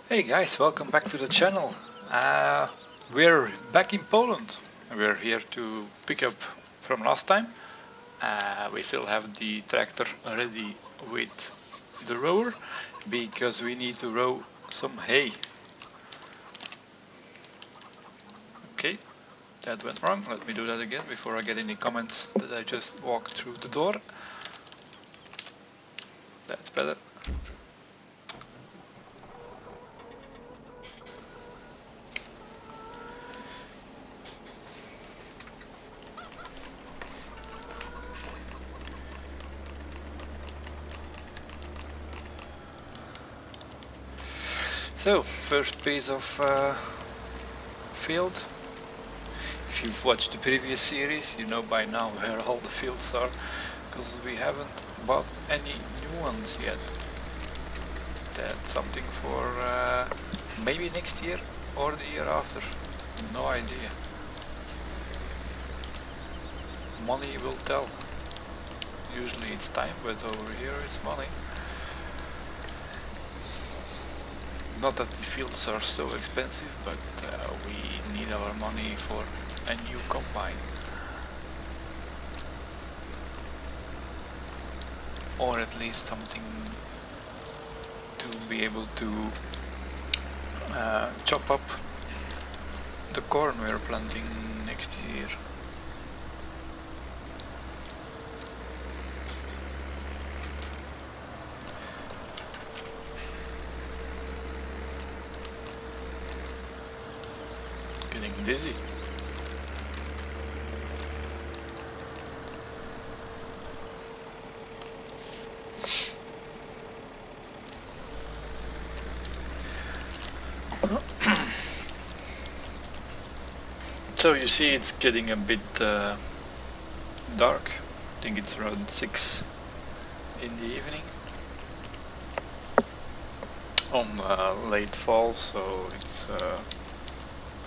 Hey guys, welcome back to the channel. We're back in Poland. We're here to pick up from last time. We still have the tractor ready with the rower because we need to row some hay. Okay, that went wrong. Let me do that again before I get any comments that I just walked through the door. That's better. So, first piece of field. If you've watched the previous series, you know by now where all the fields are, because we haven't bought any new ones yet. That's something for maybe next year or the year after. No idea. Money will tell. Usually it's time, but over here it's money. Not that the fields are so expensive, but we need our money for a new combine. Or at least something to be able to chop up the corn we're planting next year. Getting dizzy. So you see it's getting a bit dark. I think it's around 6 in the evening. On late fall, so it's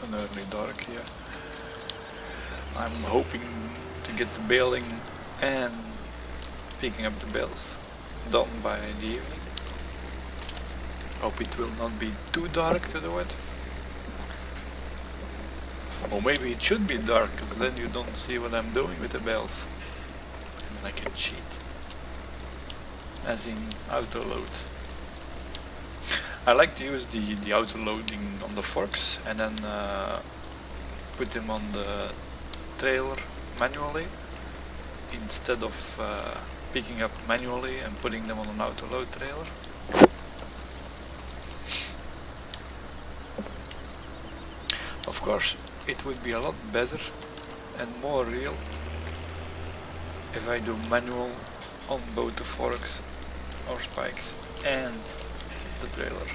an early dark here. I'm hoping to get the baling and picking up the bales done by the evening. Hope it will not be too dark to do it. Or maybe it should be dark, because then you don't see what I'm doing with the bales. And then I can cheat. As in auto load. I like to use the auto loading on the forks and then put them on the trailer manually instead of picking up manually and putting them on an auto load trailer. Of course, it would be a lot better and more real if I do manual on both the forks or spikes and the trailer.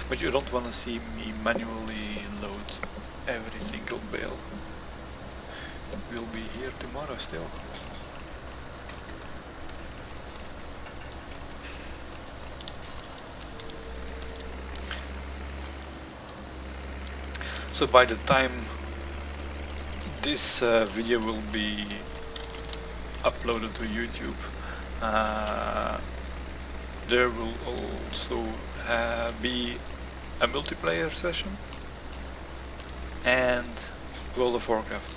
But you don't want to see me manually load every single bale. We'll be here tomorrow still. So by the time this video will be uploaded to YouTube, there will also be a multiplayer session and World of Warcraft.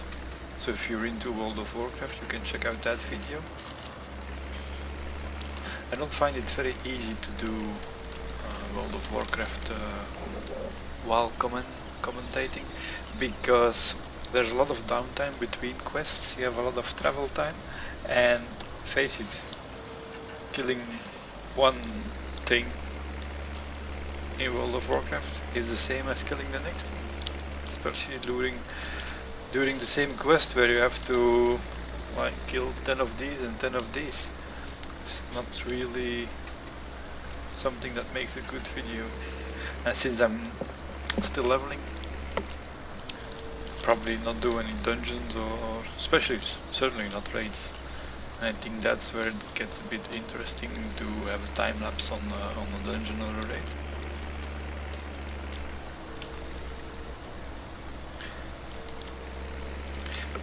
So if you're into World of Warcraft, you can check out that video. I don't find it very easy to do World of Warcraft while commentating, because there's a lot of downtime between quests. You have a lot of travel time, and face it, killing one thing in World of Warcraft is the same as killing the next thing, especially during the same quest where you have to like kill 10 of these and 10 of these. It's not really something that makes a good video. And since I'm still leveling, probably not do any dungeons or especially certainly not raids. And I think that's where it gets a bit interesting to have a time lapse on a dungeon or a raid.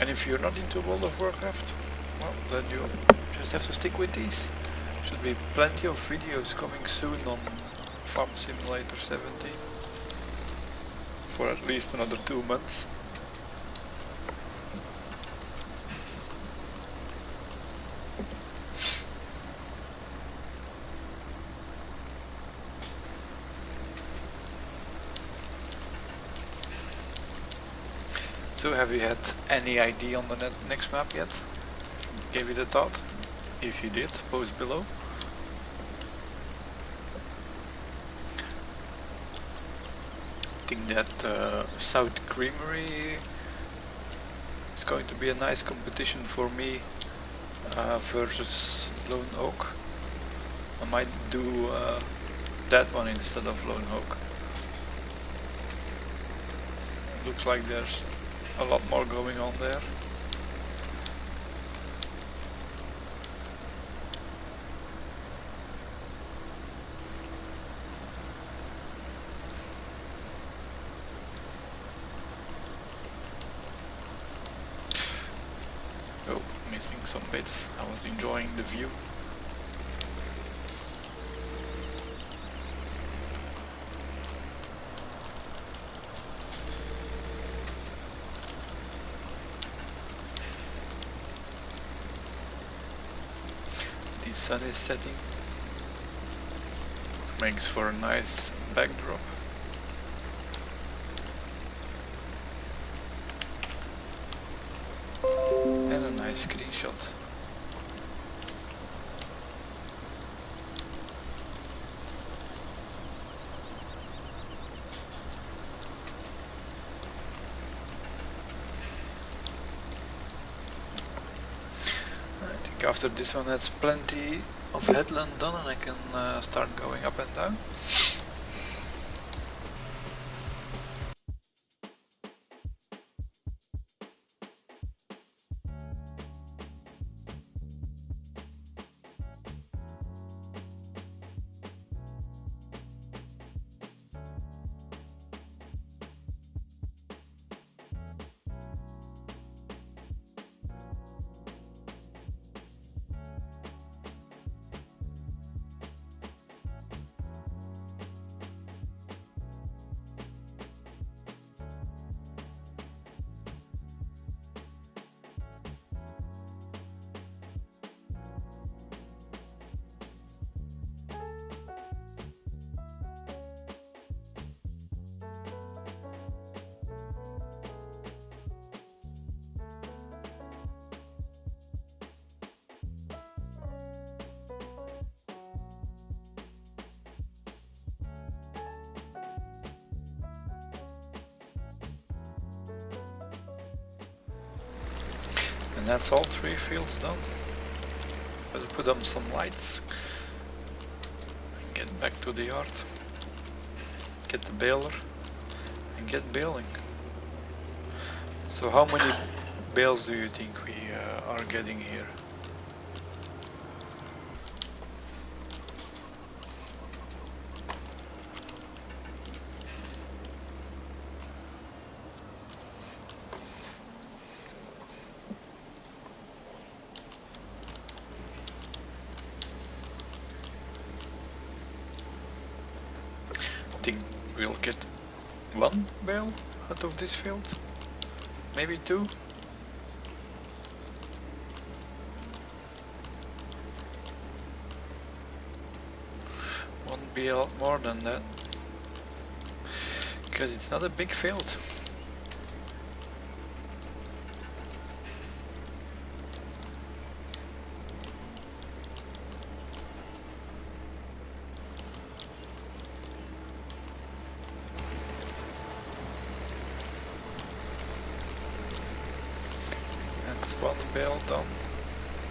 And if you're not into World of Warcraft, well, then you just have to stick with these. Should be plenty of videos coming soon on Farm Simulator 17 for at least another 2 months. So have you had any idea on the next map yet? Gave it a thought? If you did, post below. I think that South Creamery is going to be a nice competition for me versus Lone Oak. I might do that one instead of Lone Oak. Looks like there's a lot more going on there. Oh, missing some bits. I was enjoying the view. The sun is setting. Makes for a nice backdrop. And a nice screenshot. I think after this one has plenty of headland done and I can start going up and down. And that's all 3 fields done. Better put on some lights. Get back to the yard. Get the baler and get baling. So how many bales do you think we are getting here? I think we'll get 1 bale out of this field, maybe 2. Won't be a lot more than that, because it's not a big field. That's 1 bale done,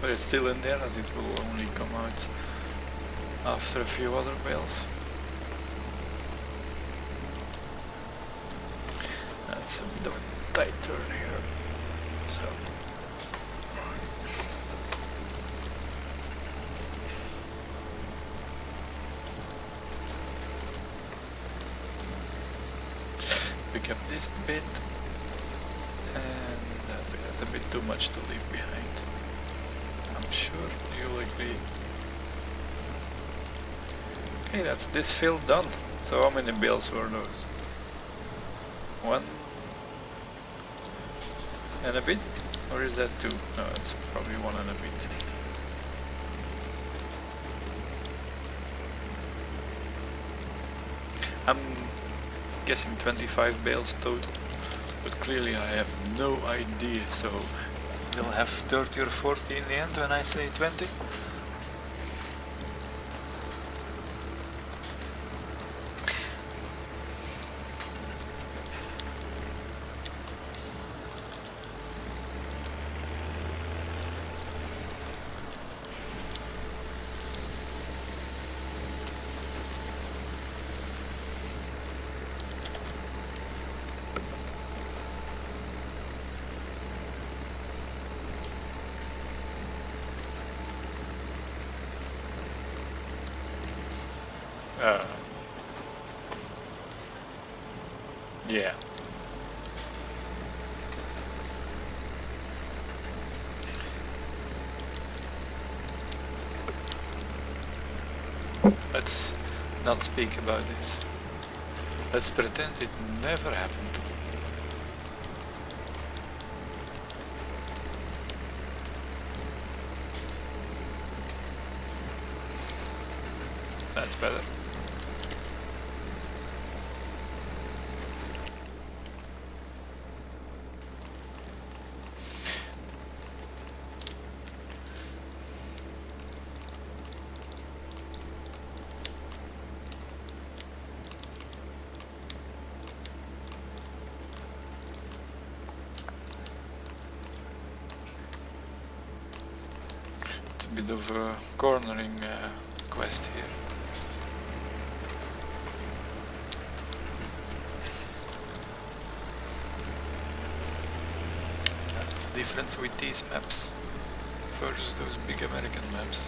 but it's still in there as it will only come out after a few other bales. That's a bit of a tight turn here, so pick up this bit, and that's a bit too much to leave behind. I'm sure you'll agree. Okay, that's this field done. So how many bales were those? One and a bit? Or is that two? No, it's probably one and a bit. I'm guessing 25 bales total, but clearly I have no idea, so we'll have 30 or 40 in the end when I say 20. Yeah. Let's not speak about this. Let's pretend it never happened. That's better. It's a bit of a cornering quest here. That's the difference with these maps versus those big American maps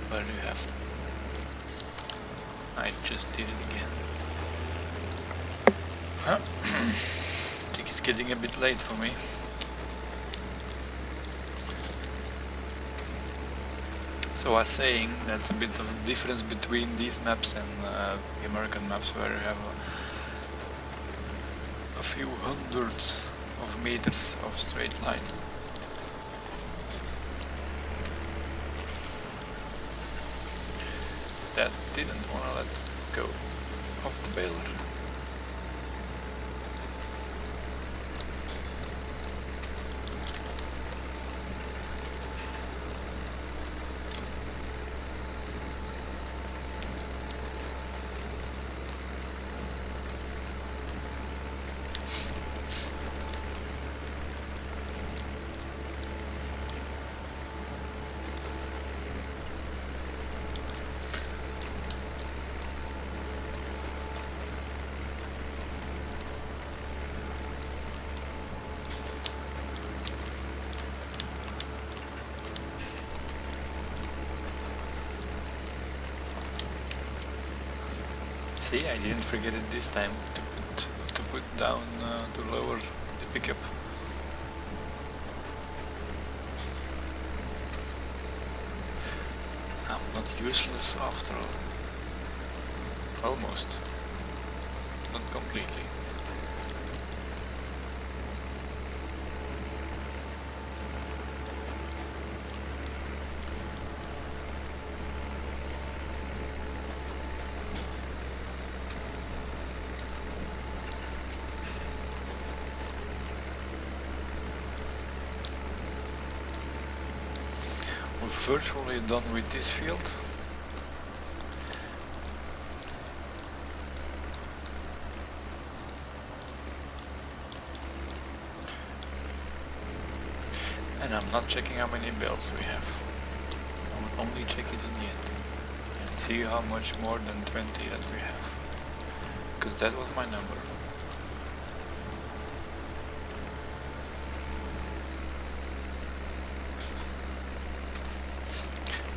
where you have... I just did it again. Huh? I think it's getting a bit late for me. So I was saying that's a bit of a difference between these maps and the American maps, where you have a few hundreds of meters of straight line. That didn't want to let go of the baler. See, I didn't forget it this time to put down to lower the pickup. I'm not useless after all. Almost. Not completely. We're virtually done with this field. And I'm not checking how many bells we have. I will only check it in the end and see how much more than 20 that we have, because that was my number.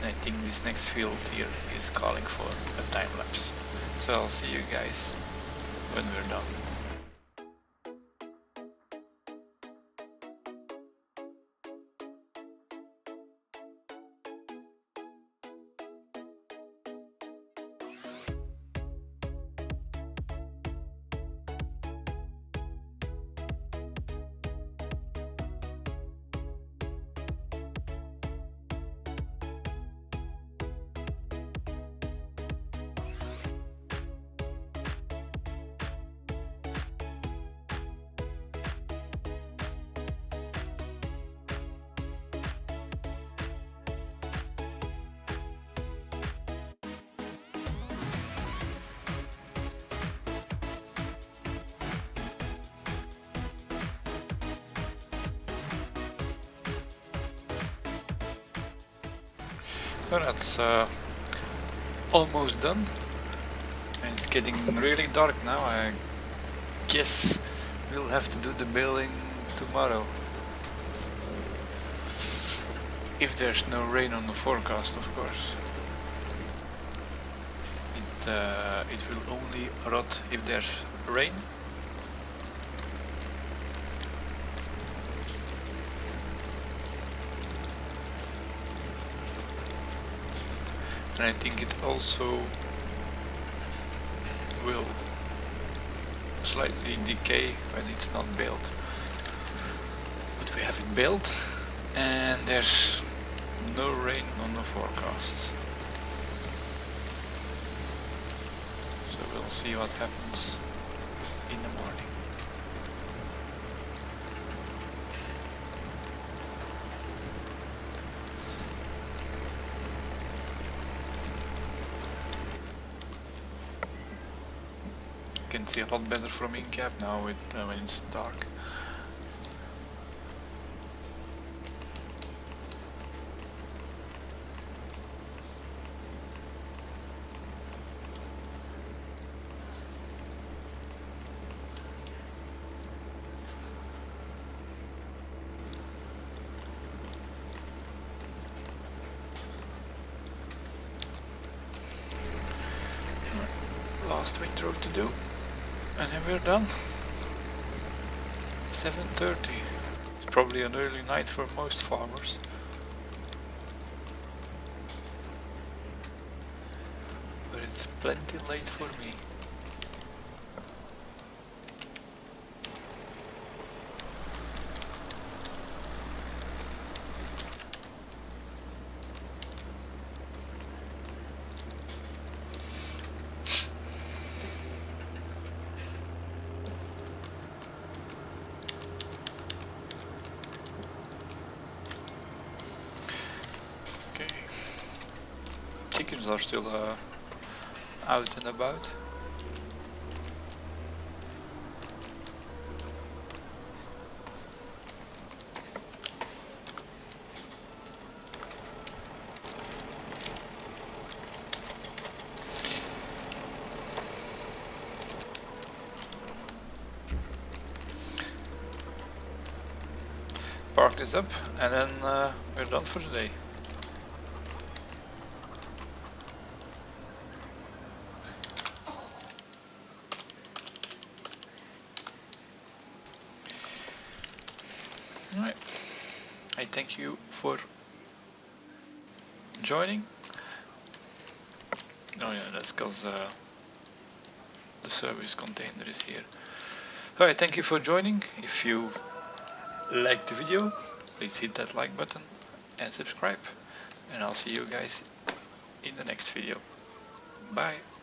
I think this next field here is calling for a time lapse. So I'll see you guys when we're done. So that's almost done, and it's getting really dark now. I guess we'll have to do the building tomorrow, if there's no rain on the forecast, of course. It will only rot if there's rain. And I think it also will slightly decay when it's not built. But we have it built, and there's no rain on the forecast. So we'll see what happens in the morning. You can see a lot better from in-cap now when it's dark. Last windrow to do, and then we're done. 7:30. It's probably an early night for most farmers. But it's plenty late for me. Chickens are still out and about. Park this up, and then we're done for the day. Alright, I thank you for joining. Oh yeah, that's because the service container is here. Alright, thank you for joining. If you liked the video, please hit that like button and subscribe. And I'll see you guys in the next video. Bye.